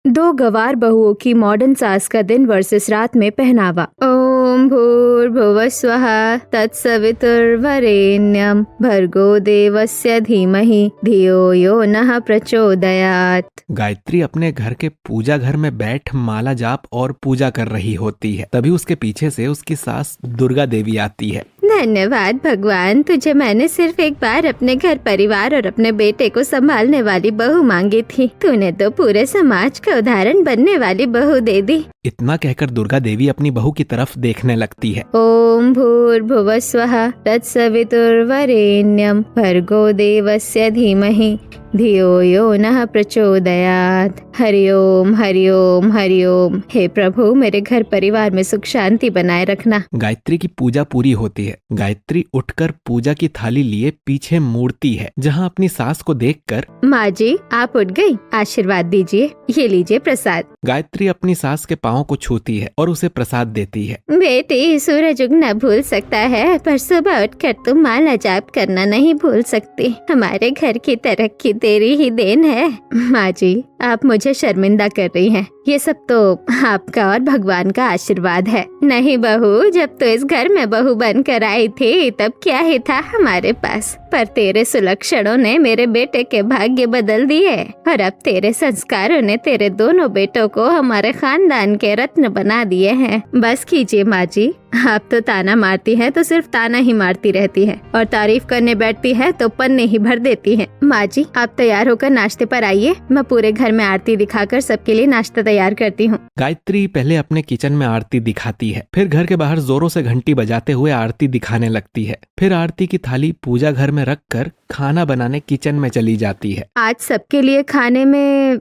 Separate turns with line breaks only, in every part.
दो गवार बहुओं की मॉडर्न सास का दिन वर्सेस रात में पहनावा। ओम भूर्भुवस्वः तत्सवितुर्वरेण्यं भर्गो देवस्य धीमहि धियो यो नः प्रचोदयात्।
गायत्री अपने घर के पूजा घर में बैठ माला जाप और पूजा कर रही होती है। तभी उसके पीछे से उसकी सास दुर्गा देवी आती है।
धन्यवाद भगवान, तुझे मैंने सिर्फ एक बार अपने घर परिवार और अपने बेटे को संभालने वाली बहू मांगी थी। तूने तो पूरे समाज का उदाहरण बनने वाली बहू दे दी।
इतना कहकर दुर्गा देवी अपनी बहू की तरफ देखने लगती है।
ओम भूर्भुवस्वः तत्सवितुर्वरेण्यं भर्गो देवस्य धीमहि धियो यो नः प्रचोदयात्। हरिओम हरिओम हरिओम। हे प्रभु, मेरे घर परिवार में सुख शांति बनाए रखना।
गायत्री की पूजा पूरी होती है। गायत्री उठकर पूजा की थाली लिए पीछे मुड़ती है, जहाँ अपनी सास को देखकर
माँ जी, आप उठ गई, आशीर्वाद दीजिए, ये लीजिए प्रसाद।
गायत्री अपनी सास के पाँव को छूती है और उसे प्रसाद देती है।
बेटी, सूरज उगना भूल सकता है पर सुबह उठकर तुम माला जाप करना नहीं भूल सकती। हमारे घर की तरक्की तेरी ही देन है। माँ जी, आप मुझे शर्मिंदा कर रही हैं। ये सब तो आपका और भगवान का आशीर्वाद है। नहीं बहू, जब तो इस घर में बहू बनकर आई थी तब क्या ही था हमारे पास, पर तेरे सुलक्षणों ने मेरे बेटे के भाग्य बदल दिए और अब तेरे संस्कारों ने तेरे दोनों बेटों को हमारे खानदान के रत्न बना दिए हैं। बस कीजिए माँ जी, आप तो ताना मारती हैं तो सिर्फ ताना ही मारती रहती है और तारीफ करने बैठती है तो पन्ने ही भर देती है। माँ जी, आप तैयार होकर नाश्ते पर आइए, मैं पूरे घर में आरती दिखाकर सबके लिए नाश्ता तैयार करती हूँ।
गायत्री पहले अपने किचन में आरती दिखाती है, फिर घर के बाहर जोरों से घंटी बजाते हुए आरती दिखाने लगती है। फिर आरती की थाली पूजा घर में रखकर खाना बनाने किचन में चली जाती है।
आज सबके लिए खाने में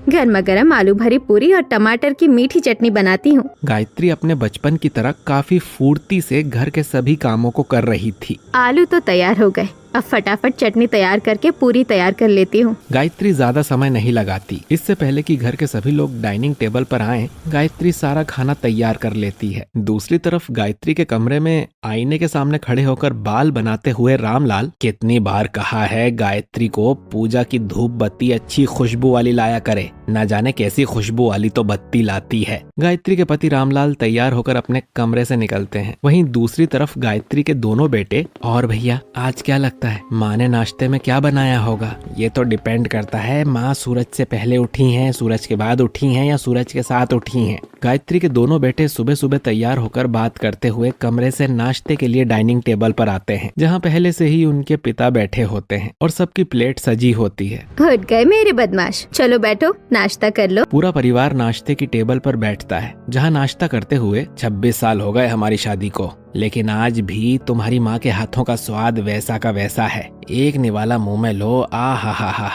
गर्मा गर्म आलू भरी पूरी और टमाटर की मीठी चटनी बनाती हूँ।
गायत्री अपने बचपन की तरह काफी फुर्ती से घर के सभी कामों को कर रही थी।
आलू तो तैयार हो गए, अब फटाफट चटनी तैयार करके पूरी तैयार कर लेती हूँ।
गायत्री ज्यादा समय नहीं लगाती। इससे पहले कि घर के सभी लोग डाइनिंग टेबल पर आएं, गायत्री सारा खाना तैयार कर लेती है। दूसरी तरफ गायत्री के कमरे में आईने के सामने खड़े होकर बाल बनाते हुए रामलाल, कितनी बार कहा है गायत्री को पूजा की धूप बत्ती अच्छी खुशबू वाली लाया करे, न जाने कैसी खुशबू वाली तो बत्ती लाती है। गायत्री के पति रामलाल तैयार होकर अपने कमरे से निकलते हैं। वहीं दूसरी तरफ गायत्री के दोनों बेटे, और भैया आज क्या लगता है माँ ने नाश्ते में क्या बनाया होगा? ये तो डिपेंड करता है माँ सूरज से पहले उठी हैं, सूरज के बाद उठी हैं या सूरज के साथ उठी हैं। गायत्री के दोनों बेटे सुबह सुबह तैयार होकर बात करते हुए कमरे से नाश्ते के लिए डाइनिंग टेबल पर आते हैं, जहाँ पहले से ही उनके पिता बैठे होते हैं और सबकी प्लेट सजी होती है।
उठ गए मेरे बदमाश, चलो बैठो नाश्ता कर लो।
पूरा परिवार नाश्ते की टेबल पर बैठता है, जहाँ नाश्ता करते हुए 26 साल हो गए हमारी शादी को, लेकिन आज भी तुम्हारी माँ के हाथों का स्वाद वैसा का वैसा है। एक निवाला मुंह में लो, आ हा।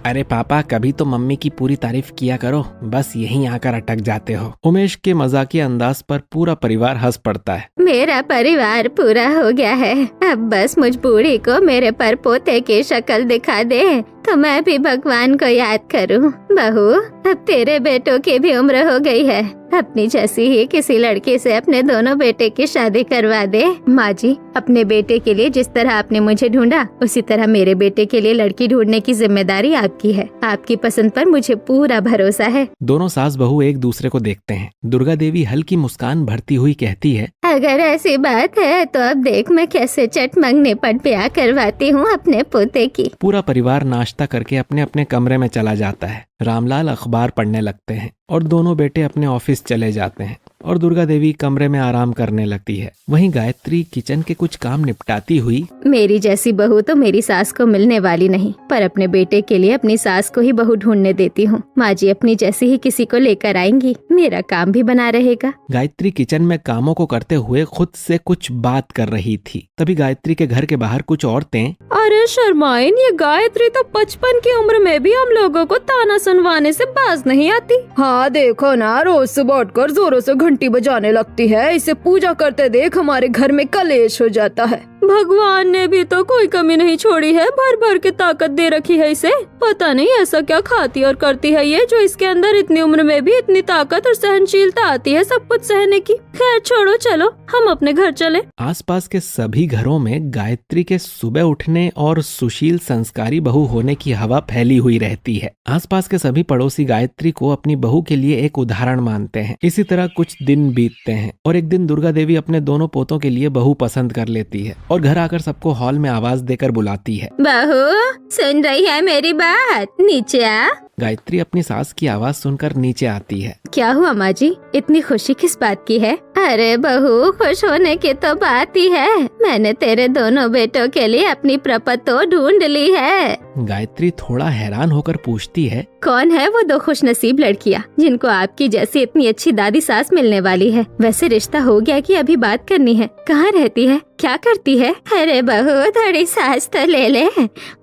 अरे पापा, कभी तो मम्मी की पूरी तारीफ किया करो, बस यहीं आकर अटक जाते हो। उमेश के मजाकिया अंदाज पर पूरा परिवार हंस पड़ता है।
मेरा परिवार पूरा हो गया है, अब बस मुझ बूढ़ी को मेरे परपोते की शक्ल दिखा दे तो मैं भी भगवान को याद करूं। बहू, अब तेरे बेटों की भी उम्र हो गई है, अपनी जैसी ही किसी लड़की से अपने दोनों बेटे की शादी करवा दे। माँ जी, अपने बेटे के लिए जिस तरह आपने मुझे ढूंढा, उसी तरह मेरे बेटे के लिए लड़की ढूंढने की जिम्मेदारी आपकी है। आपकी पसंद पर मुझे पूरा भरोसा है।
दोनों सास बहू एक दूसरे को देखते हैं। दुर्गा देवी हल्की मुस्कान भरती हुई कहती है,
अगर ऐसी बात है तो अब देख मैं कैसे चट मंगने पर ब्याह करवाती हूँ अपने पोते की।
पूरा परिवार नाश्ता करके अपने अपने कमरे में चला जाता है। रामलाल अखबार पढ़ने लगते हैं और दोनों बेटे अपने ऑफिस चले जाते हैं और दुर्गा देवी कमरे में आराम करने लगती है। वहीं गायत्री किचन के कुछ काम निपटाती हुई,
मेरी जैसी बहू तो मेरी सास को मिलने वाली नहीं, पर अपने बेटे के लिए अपनी सास को ही बहू ढूंढने देती हूँ। माँ जी अपनी जैसी ही किसी को लेकर आएंगी, मेरा काम भी बना रहेगा।
गायत्री किचन में कामों को करते हुए खुद से कुछ बात कर रही थी। तभी गायत्री के घर के बाहर कुछ औरतें,
अरे शर्माइन, ये गायत्री तो 55 की उम्र में भी हम लोगों को ताना सुनवाने से बाज नहीं आती। हाँ देखो ना, रोज सुबह उठकर जोरों से घंटी बजाने लगती है, इसे पूजा करते देख हमारे घर में कलेश हो जाता है। भगवान ने भी तो कोई कमी नहीं छोड़ी है, भर भर के ताकत दे रखी है इसे। पता नहीं ऐसा क्या खाती और करती है ये, जो इसके अंदर इतनी उम्र में भी इतनी ताकत और सहनशीलता आती है सब कुछ सहने की। खैर छोड़ो, चलो हम अपने घर चले।
आसपास के सभी घरों में गायत्री के सुबह उठने और सुशील संस्कारी बहू होने की हवा फैली हुई रहती है। आसपास के सभी पड़ोसी गायत्री को अपनी बहू के लिए एक उदाहरण मानते हैं। इसी तरह कुछ दिन बीतते हैं और एक दिन दुर्गा देवी अपने दोनों पोतों के लिए बहू पसंद कर लेती है और घर आकर सबको हॉल में आवाज देकर बुलाती है।
बहू, सुन रही है मेरी बात? नीचे आ।
गायत्री अपनी सास की आवाज सुनकर नीचे आती है।
क्या हुआ माँ जी, इतनी खुशी किस बात की है? अरे बहू, खुश होने की तो बात ही है। मैंने तेरे दोनों बेटों के लिए अपनी प्रपतो ढूंढ ली है।
गायत्री थोड़ा हैरान होकर पूछती है,
कौन है वो दो खुशनसीब लड़कियाँ जिनको आपकी जैसी इतनी अच्छी दादी सास मिलने वाली है? वैसे रिश्ता हो गया कि अभी बात करनी है? कहाँ रहती है, क्या करती है? अरे बहू, थोड़ी सांस तो ले ले,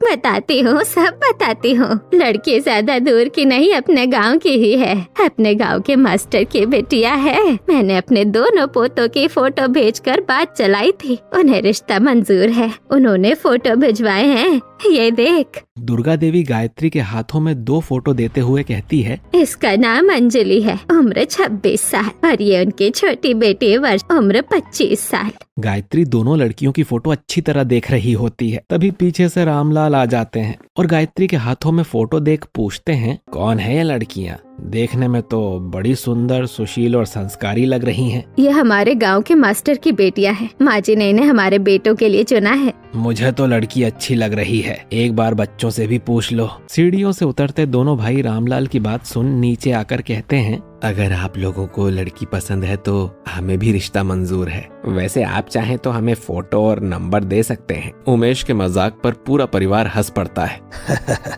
बताती हूँ, सब बताती हूँ। लड़की ज्यादा दूर की नहीं, अपने गांव की ही है। अपने गांव के मास्टर की बेटिया है। मैंने अपने दोनों पोतों की फोटो भेजकर बात चलाई थी, उन्हें रिश्ता मंजूर है। उन्होंने फोटो भिजवाए हैं, ये देख।
दुर्गा देवी गायत्री के हाथों में 2 फोटो देते हुए कहती है,
इसका नाम अंजलि है, उम्र 26 साल, और ये उनकी छोटी बेटी वर्ष, उम्र 25 साल।
गायत्री दोनों लड़कियों की फोटो अच्छी तरह देख रही होती है। तभी पीछे से रामलाल आ जाते हैं और गायत्री के हाथों में फोटो देख पूछते हैं, कौन है ये लड़कियाँ? देखने में तो बड़ी सुंदर, सुशील और संस्कारी लग रही हैं।
ये हमारे गांव के मास्टर की बेटियां हैं। माँ जी ने इन्हें हमारे बेटों के लिए चुना है।
मुझे तो लड़की अच्छी लग रही है, एक बार बच्चों से भी पूछ लो। सीढ़ियों से उतरते दोनों भाई रामलाल की बात सुन नीचे आकर कहते हैं, अगर आप लोगों को लड़की पसंद है तो हमें भी रिश्ता मंजूर है। वैसे आप चाहें तो हमें फोटो और नंबर दे सकते हैं। उमेश के मजाक पर पूरा परिवार हंस पड़ता है।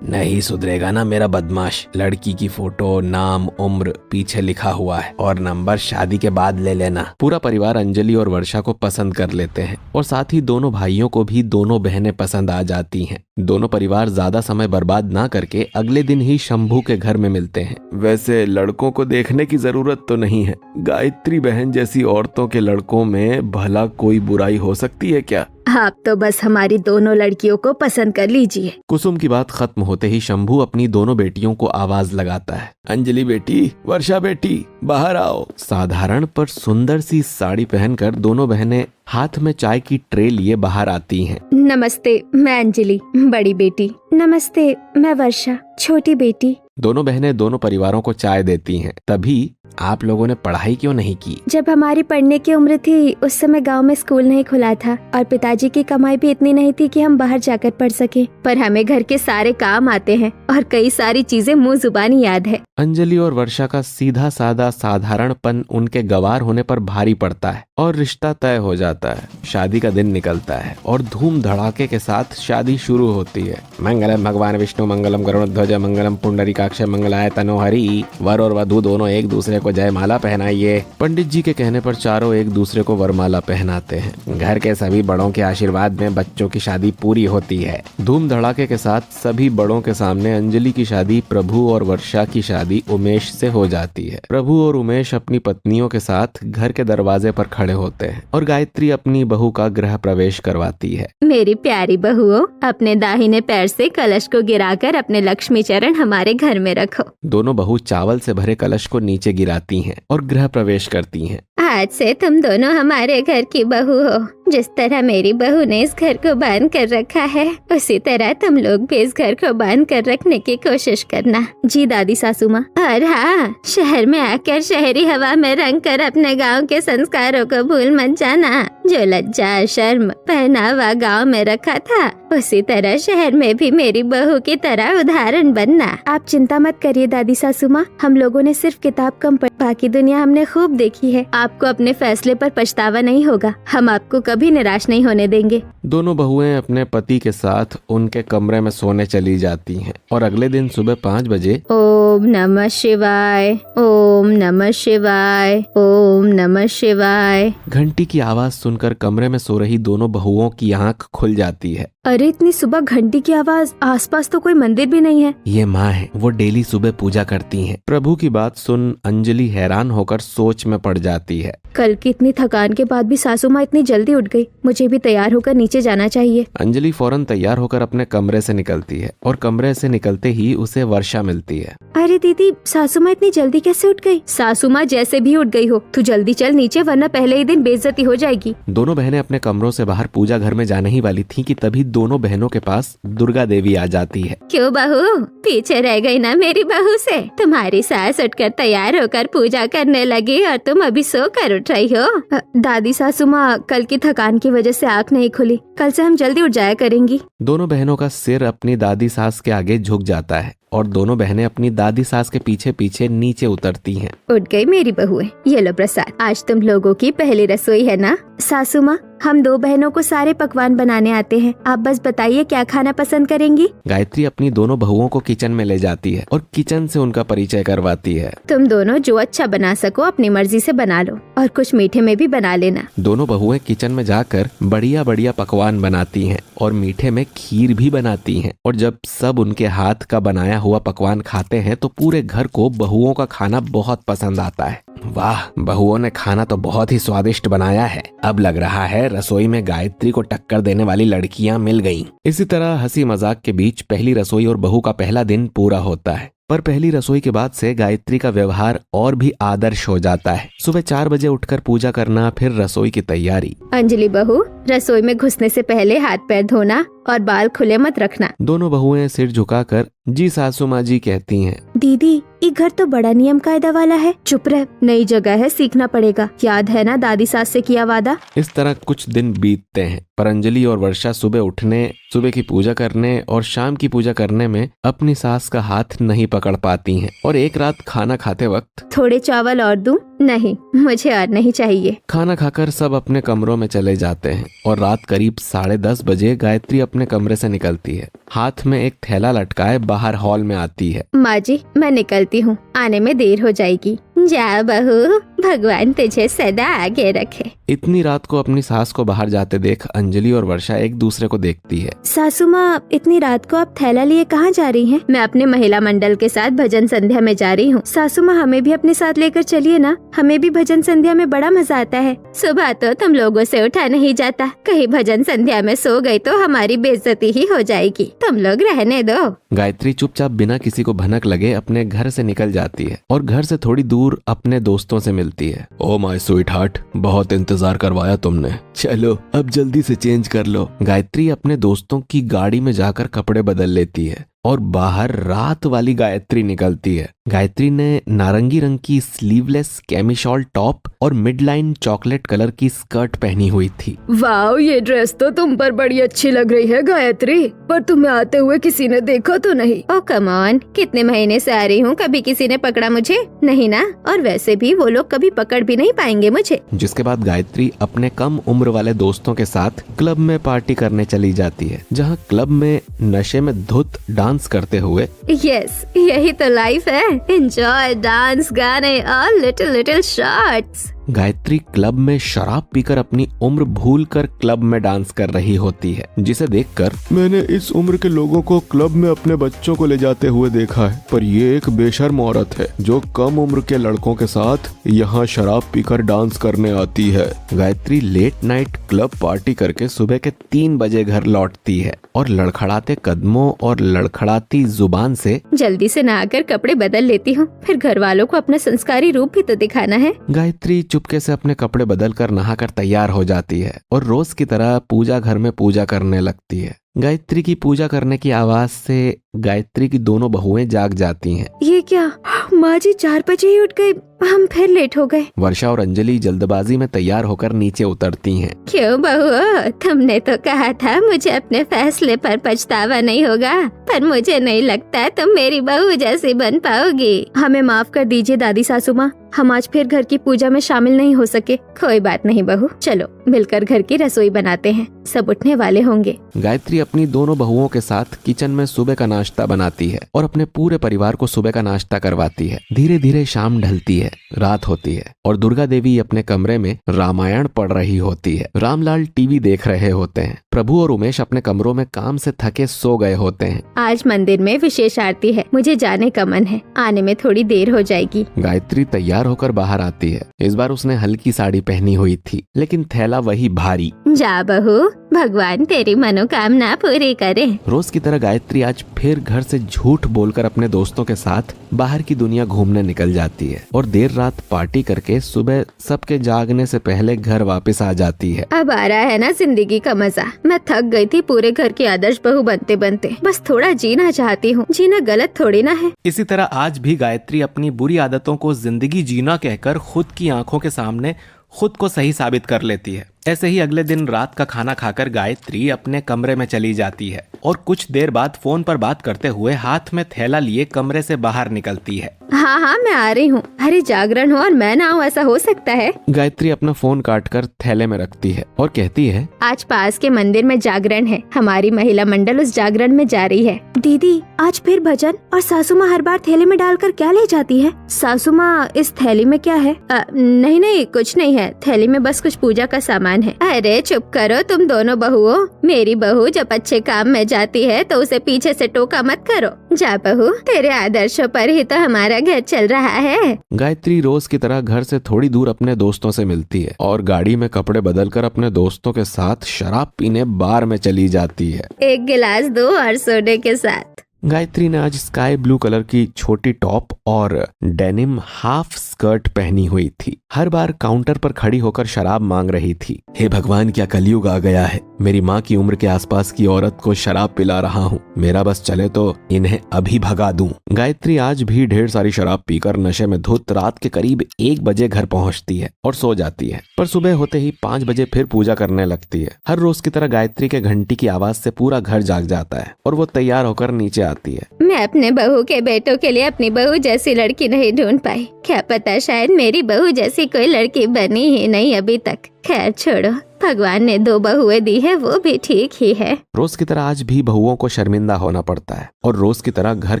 नहीं सुधरेगा ना मेरा बदमाश। लड़की की फोटो, नाम, उम्र पीछे लिखा हुआ है और नंबर शादी के बाद ले लेना। पूरा परिवार अंजलि और वर्षा को पसंद कर लेते हैं और साथ ही दोनों भाइयों को भी दोनों बहनें पसंद आ जाती हैं। दोनों परिवार ज्यादा समय बर्बाद ना करके अगले दिन ही शंभू के घर में मिलते हैं। वैसे लड़कों को देखने की जरूरत तो नहीं है। गायत्री बहन जैसी औरतों के लड़कों में भला कोई बुराई हो सकती है क्या?
आप तो बस हमारी दोनों लड़कियों को पसंद कर लीजिए।
कुसुम की बात खत्म होते ही शंभू अपनी दोनों बेटियों को आवाज लगाता है, अंजलि बेटी, वर्षा बेटी, बाहर आओ। साधारण पर सुंदर सी साड़ी पहनकर दोनों बहनें हाथ में चाय की ट्रे लिए बाहर आती हैं।
नमस्ते, मैं अंजलि, बड़ी बेटी। नमस्ते, मैं वर्षा, छोटी बेटी।
दोनों बहनें दोनों परिवारों को चाय देती हैं। तभी, आप लोगों ने पढ़ाई क्यों नहीं की?
जब हमारी पढ़ने की उम्र थी उस समय गांव में स्कूल नहीं खुला था और पिताजी की कमाई भी इतनी नहीं थी कि हम बाहर जाकर पढ़ सके। पर हमें घर के सारे काम आते हैं और कई सारी चीजें मुंह जुबानी याद है।
अंजलि और वर्षा का सीधा साधा साधारणपन उनके गवार होने पर भारी पड़ता है और रिश्ता तय हो जाता है। शादी का दिन निकलता है और धूम धड़ाके के साथ शादी शुरू होती है। मंगलम भगवान विष्णु मंगलम गरुड़ध्वज मंगलम पुंडरीकाक्ष मंगलाय तनोहरि। वर और वधू दोनों एक दूसरे को जयमाला पहनाइए। पंडित जी के कहने पर चारों एक दूसरे को वरमाला पहनाते हैं। घर के सभी बड़ों के आशीर्वाद में बच्चों की शादी पूरी होती है। धूम धड़ाके के साथ सभी बड़ों के सामने अंजलि की शादी प्रभु और वर्षा की शादी उमेश से हो जाती है। प्रभु और उमेश अपनी पत्नियों के साथ घर के दरवाजे पर खड़े होते हैं और गायत्री अपनी बहू का गृह प्रवेश करवाती है।
मेरी प्यारी बहुओं, अपने दाहिने पैर से कलश को गिराकर अपने लक्ष्मी चरण हमारे घर में रखो।
दोनों बहू चावल से भरे कलश को नीचे गिराती हैं और गृह प्रवेश करती हैं।
आज से तुम दोनों हमारे घर की बहू हो। जिस तरह मेरी बहू ने इस घर को बांध कर रखा है, उसी तरह तुम लोग भी इस घर को बांध कर रखने की कोशिश करना। जी दादी सासू माँ। और हाँ, शहर में आकर शहरी हवा में रंग कर अपने गांव के संस्कारों को भूल मत जाना। जो लज्जा, शर्म, पहनावा गांव में रखा था, उसी तरह शहर में भी मेरी बहू की तरह उदाहरण बनना। आप चिंता मत करिए दादी सासू माँ, हम लोगों ने सिर्फ किताब कम पढ़ी, बाकी दुनिया हमने खूब देखी है। आपको अपने फैसले पर पछतावा नहीं होगा। हम आपको कभी निराश नहीं होने देंगे।
दोनों बहुएं अपने पति के साथ उनके कमरे में सोने चली जाती हैं और अगले दिन सुबह 5 बजे
ओम नमः शिवाय, ओम नमः शिवाय, ओम नमः शिवाय
घंटी की आवाज सुनकर कमरे में सो रही दोनों बहुओं की आंख खुल जाती है।
अरे इतनी सुबह घंटी की आवाज, आसपास तो कोई मंदिर भी नहीं है।
ये माँ है, वो डेली सुबह पूजा करती हैं। प्रभु की बात सुन अंजलि हैरान होकर सोच में पड़ जाती है।
कल की इतनी थकान के बाद भी सासू माँ इतनी जल्दी उठ गई। मुझे भी तैयार होकर नीचे जाना चाहिए।
अंजलि फौरन तैयार होकर अपने कमरे से निकलती है और कमरे से निकलते ही उसे वर्षा मिलती है।
अरे दीदी, सासू माँ इतनी जल्दी कैसे उठ गई? सासू माँ जैसे भी उठ गई हो, तू जल्दी चल नीचे, वरना पहले ही दिन बेइज्जती हो जाएगी।
दोनों बहनें अपने कमरों से बाहर पूजा घर में जाने ही वाली थीं कि तभी दोनों बहनों के पास दुर्गा देवी आ जाती है।
क्यों बहू, पीछे रह गई ना मेरी बहू से? तुम्हारी सास उठकर तैयार होकर पूजा करने लगी और तुम अभी सो कर उठ रही हो। दादी सासू माँ, कल की थकान की वजह से आँख नहीं खुली, कल से हम जल्दी उठ जाया करेंगी।
दोनों बहनों का सिर अपनी दादी सास के आगे झुक जाता है और दोनों बहनें अपनी दादी सास के पीछे पीछे नीचे उतरती हैं।
उठ गई मेरी बहुएं, ये लो प्रसाद। आज तुम लोगों की पहली रसोई है ना? सासू माँ, हम दो बहनों को सारे पकवान बनाने आते हैं, आप बस बताइए क्या खाना पसंद करेंगी।
गायत्री अपनी दोनों बहुओं को किचन में ले जाती है और किचन से उनका परिचय करवाती है।
तुम दोनों जो अच्छा बना सको अपनी मर्जी से बना लो और कुछ मीठे में भी बना लेना।
दोनों बहुएं किचन में जाकर बढ़िया बढ़िया पकवान बनाती हैं और मीठे में खीर भी बनाती हैं। और जब सब उनके हाथ का बनाया हुआ पकवान खाते हैं तो पूरे घर को बहुओं का खाना बहुत पसंद आता है। वाह, बहुओं ने खाना तो बहुत ही स्वादिष्ट बनाया है। अब लग रहा है रसोई में गायत्री को टक्कर देने वाली लड़कियां मिल गईं। इसी तरह हंसी मजाक के बीच पहली रसोई और बहू का पहला दिन पूरा होता है। पर पहली रसोई के बाद से गायत्री का व्यवहार और भी आदर्श हो जाता है। सुबह 4 बजे उठकर पूजा करना, फिर रसोई की तैयारी।
अंजलि बहू, रसोई में घुसने से पहले हाथ पैर धोना और बाल खुले मत रखना।
दोनों बहुएं सिर झुकाकर जी सासू माँ जी कहती हैं।
दीदी, ये घर तो बड़ा नियम कायदा वाला है। चुप रह, नई जगह है, सीखना पड़ेगा। याद है ना दादी सास से किया वादा?
इस तरह कुछ दिन बीतते हैं, पर अंजलि और वर्षा सुबह उठने, सुबह की पूजा करने और शाम की पूजा करने में अपनी सास का हाथ नहीं पकड़ पाती हैं। और एक रात खाना खाते वक्त,
थोड़े चावल और दूं? नहीं, मुझे और नहीं चाहिए।
खाना खाकर सब अपने कमरों में चले जाते हैं और रात करीब 10:30 बजे गायत्री अपने कमरे से निकलती है। हाथ में एक थैला लटकाए बाहर हॉल में आती है।
माँ जी, मैं निकलती हूँ, आने में देर हो जाएगी। जा बहू, भगवान तुझे सदा आगे रखे।
इतनी रात को अपनी सास को बाहर जाते देख अंजलि और वर्षा एक दूसरे को देखती है।
सासू माँ, इतनी रात को आप थैला लिए कहाँ जा रही हैं? मैं अपने महिला मंडल के साथ भजन संध्या में जा रही हूँ। सासू माँ, हमें भी अपने साथ लेकर चलिए ना, हमें भी भजन संध्या में बड़ा मजा आता है। सुबह तो तुम लोगों से उठा नहीं जाता, कहीं भजन संध्या में सो गई तो हमारी बेइज्जती ही हो जाएगी। तुम लोग रहने दो।
गायत्री चुपचाप बिना किसी को भनक लगे अपने घर से निकल जाती है और घर से थोड़ी दूर अपने दोस्तों से मिलती है। ओ माय स्वीट हार्ट, बहुत इंतजार करवाया तुमने, चलो अब जल्दी से चेंज कर लो। गायत्री अपने दोस्तों की गाड़ी में जाकर कपड़े बदल लेती है और बाहर रात वाली गायत्री निकलती है। गायत्री ने नारंगी रंग की स्लीवलेस कैमिशॉल टॉप और मिडलाइन चॉकलेट कलर की स्कर्ट पहनी हुई थी।
वाओ, ये ड्रेस तो तुम पर बड़ी अच्छी लग रही है गायत्री, पर तुम्हें आते हुए किसी ने देखा तो नहीं?
ओ कम ऑन, कितने महीने से आ रही हूँ, कभी किसी ने पकड़ा मुझे? नहीं ना, और वैसे भी वो लोग कभी पकड़ भी नहीं पाएंगे मुझे।
जिसके बाद गायत्री अपने कम उम्र वाले दोस्तों के साथ क्लब में पार्टी करने चली जाती है, जहाँ क्लब में नशे में धुत डांस करते हुए।
यस, यही तो लाइफ है। एंजॉय, डांस, गाने और little little shots.
Gayatri club में शराब पीकर अपनी उम्र भूलकर क्लब में डांस कर रही होती है, जिसे देखकर मैंने इस उम्र के लोगों को क्लब में अपने बच्चों को ले जाते हुए देखा है, पर ये एक बेशर्म औरत है जो कम उम्र के लड़कों के साथ यहाँ शराब पीकर डांस करने आती है। Gayatri late night club party करके सुबह के 3 बजे घर लौटती है और लड़खड़ाते कदमों और लड़खड़ाती जुबान से
जल्दी से नहाकर कपड़े बदल लेती हूँ, फिर घर वालों को अपना संस्कारी रूप भी तो दिखाना है।
गायत्री चुपके से अपने कपड़े बदलकर नहाकर तैयार हो जाती है और रोज की तरह पूजा घर में पूजा करने लगती है। गायत्री की पूजा करने की आवाज से गायत्री की दोनों बहुएं जाग जाती हैं।
ये क्या, माँ जी 4 बजे ही उठ गई, हम फिर लेट हो गए।
वर्षा और अंजलि जल्दबाजी में तैयार होकर नीचे उतरती हैं।
क्यों बहू, तुमने तो कहा था मुझे अपने फैसले पर पछतावा नहीं होगा, पर मुझे नहीं लगता तुम मेरी बहू जैसी बन पाओगी। हमें माफ कर दीजिए दादी सासू माँ, हम आज फिर घर की पूजा में शामिल नहीं हो सके। कोई बात नहीं बहू, चलो मिलकर घर की रसोई बनाते हैं, सब उठने वाले होंगे।
गायत्री अपनी दोनों बहुओं के साथ किचन में सुबह का नाश्ता बनाती है और अपने पूरे परिवार को सुबह का नाश्ता करवाती है। धीरे धीरे शाम ढलती है, रात होती है और दुर्गा देवी अपने कमरे में रामायण पढ़ रही होती है। रामलाल टीवी देख रहे होते हैं प्रभु और उमेश अपने कमरों में काम से थके सो गए होते हैं।
आज मंदिर में विशेष आरती है, मुझे जाने का मन है, आने में थोड़ी देर हो जाएगी।
गायत्री तैयार होकर बाहर आती है। इस बार उसने हल्की साड़ी पहनी हुई थी, लेकिन थैला वही भारी।
जा बहू, भगवान तेरी मनोकामना पूरी करे।
रोज की तरह गायत्री आज फिर घर से झूठ बोलकर अपने दोस्तों के साथ बाहर की दुनिया घूमने निकल जाती है और देर रात पार्टी करके सुबह सबके जागने से पहले घर वापस आ जाती है।
अब आ रहा है ना जिंदगी का मजा। मैं थक गई थी पूरे घर की आदर्श बहू बनते बनते, बस थोड़ा जीना चाहती हूँ। जीना गलत थोड़ी ना है।
इसी तरह आज भी गायत्री अपनी बुरी आदतों को जिंदगी जीना कहकर खुद की आंखों के सामने खुद को सही साबित कर लेती है। ऐसे ही अगले दिन रात का खाना खाकर गायत्री अपने कमरे में चली जाती है और कुछ देर बाद फोन पर बात करते हुए हाथ में थैला लिए कमरे से बाहर निकलती है।
हाँ हाँ, मैं आ रही हूँ। अरे जागरण हो और मैं ना हूँ, ऐसा हो सकता है?
गायत्री अपना फोन काटकर थैले में रखती है और कहती है,
आज पास के मंदिर में जागरण है, हमारी महिला मंडल उस जागरण में जा रही है। दीदी, आज फिर भजन? और सासू माँ हर बार थैले में डालकर क्या ले जाती है? सासू माँ, इस थैली में क्या है? नहीं नहीं, कुछ नहीं है, थैली में बस कुछ पूजा का सामान है। अरे चुप करो तुम दोनों बहुओं। मेरी बहू जब अच्छे काम में जाती है तो उसे पीछे से टोका मत करो। जा बहू, तेरे आदर्शों पर ही तो हमारा घर चल रहा है।
गायत्री रोज की तरह घर से थोड़ी दूर अपने दोस्तों से मिलती है और गाड़ी में कपड़े बदलकर अपने दोस्तों के साथ शराब पीने बार में चली जाती है।
एक गिलास दो और सोडे के साथ।
गायत्री ने आज स्काई ब्लू कलर की छोटी टॉप और डेनिम हाफ स्कर्ट पहनी हुई थी। हर बार काउंटर पर खड़ी होकर शराब मांग रही थी। हे भगवान, क्या कलयुग आ गया है। मेरी माँ की उम्र के आसपास की औरत को शराब पिला रहा हूँ। मेरा बस चले तो इन्हें अभी भगा दूं। गायत्री आज भी ढेर सारी शराब पीकर नशे में धुत रात के करीब 1 बजे घर पहुँचती है और सो जाती है। पर सुबह होते ही 5 बजे फिर पूजा करने लगती है। हर रोज की तरह गायत्री के घंटी की आवाज से पूरा घर जाग जाता है और वो तैयार होकर नीचे आती है।
मैं अपने बहू के बेटों के लिए अपनी बहू जैसी लड़की नहीं ढूंढ पाई। क्या पता शायद मेरी बहू जैसी कोई लड़की बनी ही नहीं अभी तक। खैर छोड़ो, भगवान ने 2 बहुएं दी है, वो भी ठीक ही है।
रोज की तरह आज भी बहुओं को शर्मिंदा होना पड़ता है और रोज की तरह घर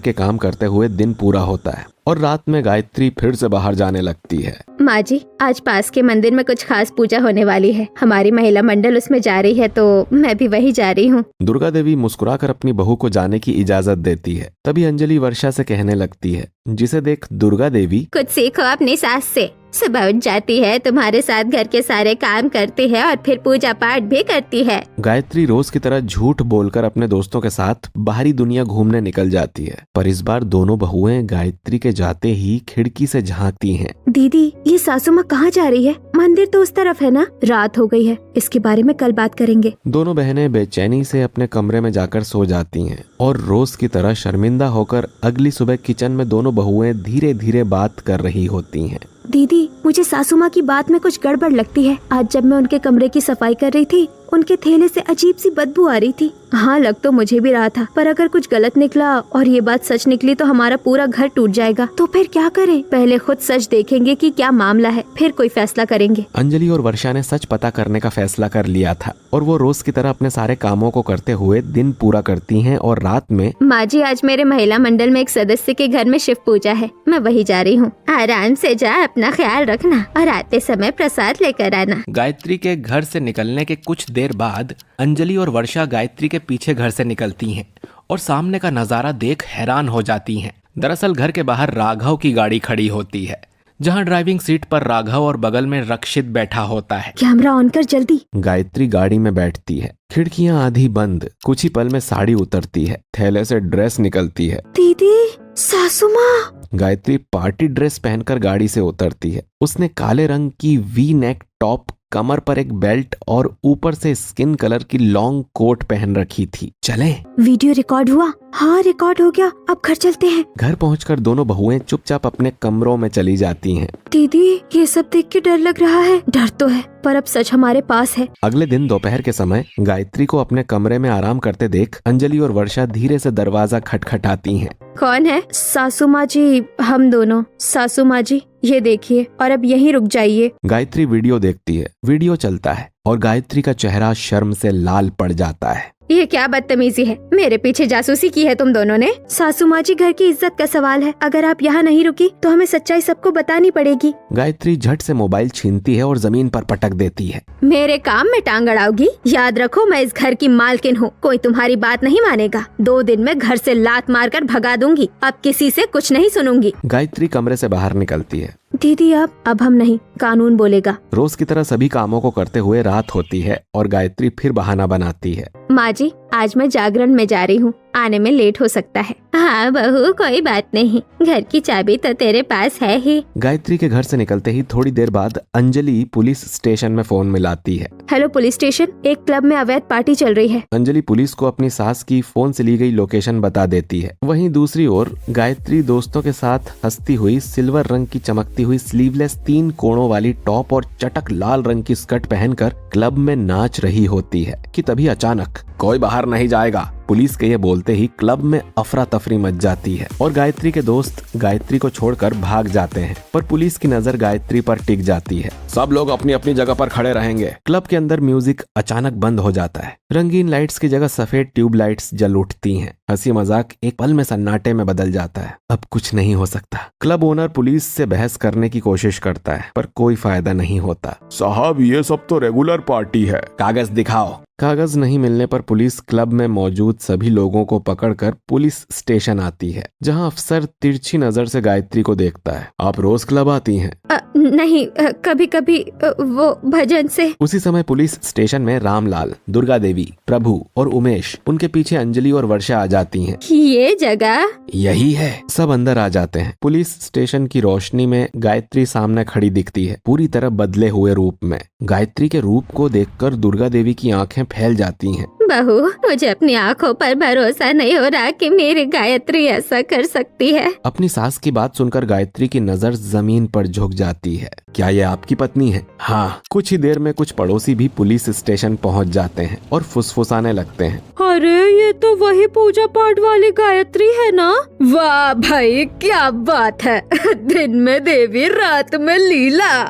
के काम करते हुए दिन पूरा होता है और रात में गायत्री फिर से बाहर जाने लगती है।
माँ जी, आज पास के मंदिर में कुछ खास पूजा होने वाली है। हमारी महिला मंडल उसमें जा रही है तो मैं भी वहीं जा रही हूँ।
दुर्गा देवी मुस्कुराकर अपनी बहू को जाने की इजाजत देती है। तभी अंजलि वर्षा से कहने लगती है, जिसे देख दुर्गा देवी,
कुछ सीखो अपनी सास से। सुबह उठ जाती है, तुम्हारे साथ घर के सारे काम करती है और फिर पूजा पाठ भी करती है।
गायत्री रोज की तरह झूठ बोलकर अपने दोस्तों के साथ बाहरी दुनिया घूमने निकल जाती है। पर इस बार दोनों बहुएं गायत्री के जाते ही खिड़की से झांकती हैं।
दीदी, ये सासू माँ कहाँ जा रही है? मंदिर तो उस तरफ है ना। रात हो गई है, इसके बारे में कल बात करेंगे।
दोनों बहनें बेचैनी से अपने कमरे में जाकर सो जाती हैं और रोज की तरह शर्मिंदा होकर अगली सुबह किचन में दोनों बहुएं धीरे धीरे बात कर रही होती हैं।
दीदी, मुझे सासू माँ की बात में कुछ गड़बड़ लगती है। आज जब मैं उनके कमरे की सफाई कर रही थी, उनके थैले से अजीब सी बदबू आ रही थी। हाँ, लग तो मुझे भी रहा था, पर अगर कुछ गलत निकला और ये बात सच निकली तो हमारा पूरा घर टूट जाएगा। तो फिर क्या करें? पहले खुद सच देखेंगे कि क्या मामला है, फिर कोई फैसला करेंगे।
अंजलि और वर्षा ने सच पता करने का फैसला कर लिया था और वो रोज की तरह अपने सारे कामों को करते हुए दिन पूरा करती हैं और रात में,
माँ जी, आज मेरे महिला मंडल में एक सदस्य के घर में शिव पूजा है, मैं वही जा रही हूँ। आराम से जा, अपना ख्याल रखना और आते समय प्रसाद लेकर आना।
गायत्री के घर से निकलने के कुछ देर बाद अंजलि और वर्षा गायत्री के पीछे घर से निकलती हैं और सामने का नजारा देख हैरान हो जाती हैं। दरअसल घर के बाहर राघव की गाड़ी खड़ी होती है, जहां ड्राइविंग सीट पर राघव और बगल में रक्षित बैठा होता है।
कैमरा ऑन कर जल्दी।
गायत्री गाड़ी में बैठती है, खिड़कियां आधी बंद। कुछ ही पल में साड़ी उतरती है, थैले से ड्रेस निकलती है।
दीदी, सासू माँ।
गायत्री पार्टी ड्रेस पहनकर गाड़ी से उतरती है। उसने काले रंग की वी नेक टॉप, कमर पर एक बेल्ट और ऊपर से स्किन कलर की लॉन्ग कोट पहन रखी थी। चलें?
वीडियो रिकॉर्ड हुआ? हाँ, रिकॉर्ड हो गया। अब घर चलते हैं।
घर पहुंचकर दोनों बहुएं चुपचाप अपने कमरों में चली जाती हैं।
दीदी, ये सब देख के डर लग रहा है। डर तो है, पर अब सच हमारे पास है।
अगले दिन दोपहर के समय गायत्री को अपने कमरे में आराम करते देख अंजलि और वर्षा धीरे से दरवाजा खटखटाती हैं।
कौन है? सासू माँ जी, हम दोनों। सासू माँ जी, ये देखिए, और अब यहीं रुक जाइए।
गायत्री वीडियो देखती है। वीडियो चलता है और गायत्री का चेहरा शर्म से लाल पड़ जाता है।
ये क्या बदतमीजी है? मेरे पीछे जासूसी की है तुम दोनों ने। सासू माँ जी, घर की इज्जत का सवाल है, अगर आप यहाँ नहीं रुकी तो हमें सच्चाई सबको बतानी पड़ेगी।
गायत्री झट से मोबाइल छीनती है और जमीन पर पटक देती है।
मेरे काम में टांग अड़ाओगी? याद रखो, मैं इस घर की मालकिन हूँ, कोई तुम्हारी बात नहीं मानेगा। 2 दिन में घर से लात मारकर भगा दूंगी, अब किसी से कुछ नहीं सुनूंगी।
गायत्री कमरे से बाहर निकलती है।
दीदी अब हम नहीं, कानून बोलेगा।
रोज की तरह सभी कामों को करते हुए रात होती है और गायत्री फिर बहाना बनाती है।
माँ जी, आज मैं जागरण में जा रही हूँ, आने में लेट हो सकता है। हाँ बहू, कोई बात नहीं, घर की चाबी तो तेरे पास है ही।
गायत्री के घर से निकलते ही थोड़ी देर बाद अंजलि पुलिस स्टेशन में फोन मिलाती है।
हेलो पुलिस स्टेशन, एक क्लब में अवैध पार्टी चल रही है।
अंजलि पुलिस को अपनी सास की फोन से ली गई लोकेशन बता देती है। वहीं दूसरी ओर गायत्री दोस्तों के साथ हंसती हुई सिल्वर रंग की चमकती हुई स्लीवलेस 3 कोणों वाली टॉप और चटक लाल रंग की स्कर्ट पहनकर क्लब में नाच रही होती है कि तभी अचानक कोई बाहर नहीं जाएगा, पुलिस के ये बोलते ही क्लब में अफरा तफरी मच जाती है और गायत्री के दोस्त गायत्री को छोड़कर भाग जाते हैं। पर पुलिस की नजर गायत्री पर टिक जाती है। सब लोग अपनी अपनी जगह पर खड़े रहेंगे। क्लब के अंदर म्यूजिक अचानक बंद हो जाता है। रंगीन लाइट्स की जगह सफेद ट्यूब लाइट्स जल उठती हैं। हंसी मजाक एक पल में सन्नाटे में बदल जाता है। अब कुछ नहीं हो सकता। क्लब ओनर पुलिस से बहस करने की कोशिश करता है पर कोई फायदा नहीं होता।
साहब, ये सब तो रेगुलर पार्टी है,
कागज दिखाओ। कागज नहीं मिलने पर पुलिस क्लब में मौजूद सभी लोगों को पकड़कर पुलिस स्टेशन आती है, जहां अफसर तिरछी नजर से गायत्री को देखता है। आप रोज क्लब आती हैं?
नहीं, कभी कभी वो भजन से।
उसी समय पुलिस स्टेशन में रामलाल, दुर्गा देवी, प्रभु और उमेश, उनके पीछे अंजलि और वर्षा आ जाती हैं।
ये जगह
यही है। सब अंदर आ जाते हैं। पुलिस स्टेशन की रोशनी में गायत्री सामने खड़ी दिखती है, पूरी तरह बदले हुए रूप में। गायत्री के रूप को देखकर दुर्गा देवी की आंखें फैल जाती हैं।
बहू, मुझे अपनी आंखों पर भरोसा नहीं हो रहा कि मेरी गायत्री ऐसा कर सकती है।
अपनी सास की बात सुनकर गायत्री की नजर जमीन पर झुक जाती है। क्या ये आपकी पत्नी है? हाँ। कुछ ही देर में कुछ पड़ोसी भी पुलिस स्टेशन पहुंच जाते हैं और फुसफुसाने लगते हैं।
अरे, ये तो वही पूजा पाठ वाली गायत्री है ना? वाह भाई, क्या बात है। दिन में देवी, रात में लीला।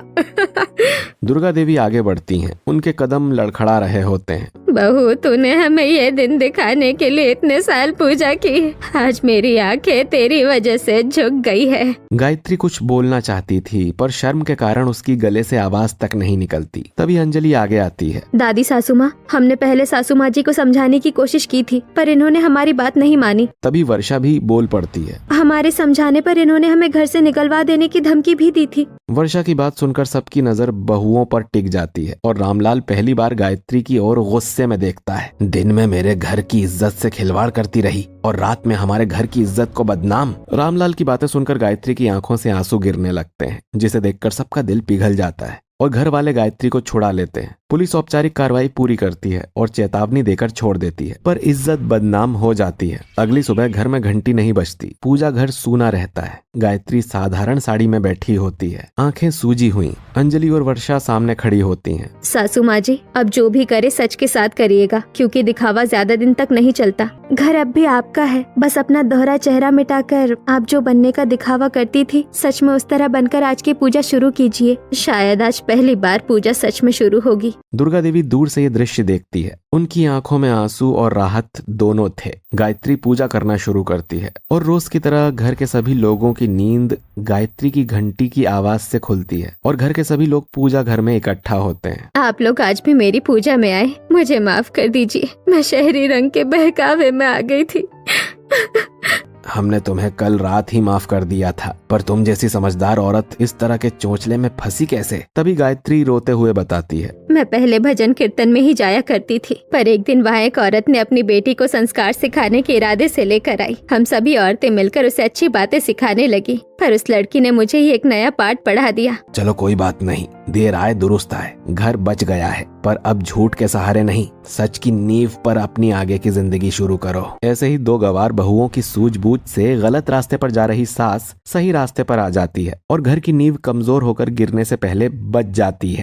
दुर्गा देवी आगे बढ़ती हैं। उनके कदम लड़खड़ा रहे होते हैं।
बहू, तूने हमें ये दिन दिखाने के लिए इतने साल पूजा की, आज मेरी आंखें तेरी वजह से झुक गई है।
गायत्री कुछ बोलना चाहती थी पर शर्म के कारण उसकी गले से आवाज तक नहीं निकलती। तभी अंजलि आगे आती है।
दादी सासू माँ, हमने पहले सासू माँ जी को समझाने की कोशिश की थी पर इन्होंने हमारी बात नहीं मानी।
तभी वर्षा भी बोल पड़ती है।
हमारे समझाने पर इन्होंने हमें घर से निकलवा देने की धमकी भी दी थी।
वर्षा की बात सुनकर सबकी नजर बहुओं पर टिक जाती है और रामलाल पहली बार गायत्री की ओर गुस्से में देखता है। दिन में मेरे घर की इज्जत से खिलवाड़ करती रही और रात में हमारे घर की इज्जत को बदनाम। रामलाल की बातें सुनकर गायत्री की आंखों से आंसू गिरने लगते हैं, जिसे देखकर सबका दिल पिघल जाता है और घर वाले गायत्री को छुड़ा लेते हैं। पुलिस औपचारिक कार्रवाई पूरी करती है और चेतावनी देकर छोड़ देती है, पर इज्जत बदनाम हो जाती है। अगली सुबह घर में घंटी नहीं बजती। पूजा घर सूना रहता है। गायत्री साधारण साड़ी में बैठी होती है, आंखें सूजी हुई। अंजलि और वर्षा सामने खड़ी होती हैं।
सासू माँ जी, अब जो भी करे सच के साथ करिएगा, क्योंकि दिखावा ज्यादा दिन तक नहीं चलता। घर अब भी आपका है, बस अपना दोहरा चेहरा मिटाकर आप जो बनने का दिखावा करती थी, सच में उस तरह बनकर आज की पूजा शुरू कीजिए। शायद आज पहली बार पूजा सच में शुरू होगी।
दुर्गा देवी दूर से ये दृश्य देखती है। उनकी आंखों में आंसू और राहत दोनों थे। गायत्री पूजा करना शुरू करती है और रोज की तरह घर के सभी लोगों की नींद गायत्री की घंटी की आवाज से खुलती है और घर के सभी लोग पूजा घर में इकट्ठा होते हैं।
आप लोग आज भी मेरी पूजा में आए, मुझे माफ कर दीजिए। मैं शहरी रंग के बहकावे में आ गई थी।
हमने तुम्हें कल रात ही माफ कर दिया था, पर तुम जैसी समझदार औरत इस तरह के चोंचले में फंसी कैसे? तभी गायत्री रोते हुए बताती है।
मैं पहले भजन कीर्तन में ही जाया करती थी, पर एक दिन वहाँ एक औरत ने अपनी बेटी को संस्कार सिखाने के इरादे से लेकर आई। हम सभी औरतें मिलकर उसे अच्छी बातें सिखाने लगी, पर उस लड़की ने मुझे ही एक नया पाठ पढ़ा दिया।
चलो कोई बात नहीं, देर आए दुरुस्त आए। घर बच गया है, पर अब झूठ के सहारे नहीं, सच की नींव पर अपनी आगे की जिंदगी शुरू करो। ऐसे ही 2 गवार बहुओं की सूझबूझ से गलत रास्ते पर जा रही सास सही रास्ते पर आ जाती है और घर की नींव कमजोर होकर गिरने से पहले बच जाती है।